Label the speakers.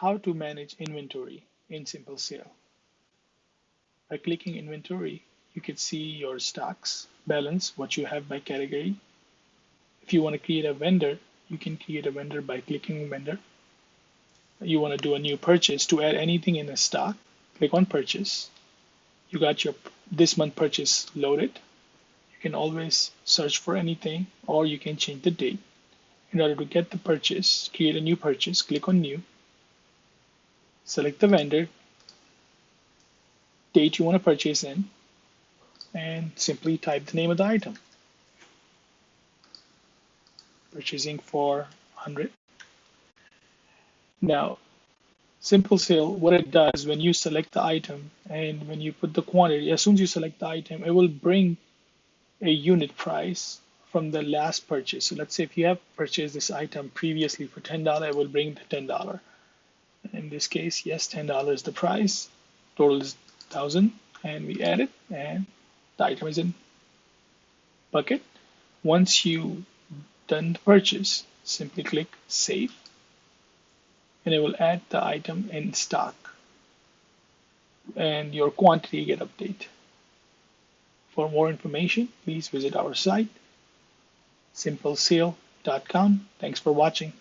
Speaker 1: how to manage inventory in Smplsale. By clicking inventory, you can see your stocks, balance, what you have by category. If you want to create a vendor, you can create a vendor by clicking vendor. You want to do a new purchase to add anything in a stock, click on purchase. You got your this month purchase loaded. You can always search for anything or you can change the date. In order to get the purchase, create a new purchase, click on new, select the vendor, date you want to purchase in, and simply type the name of the item. Purchasing for 100. Now, Smplsale, what it does when you select the item and when you put the quantity, as soon as you select the item, it will bring a unit price from the last purchase. So let's say if you have purchased this item previously for $10, it will bring the $10. In this case, yes, $10 is the price. Total is 1,000, and we add it, and the item is in bucket. Once you done the purchase, simply click save, and it will add the item in stock, and your quantity get updated. For more information, please visit our site, smplsale.com. Thanks for watching.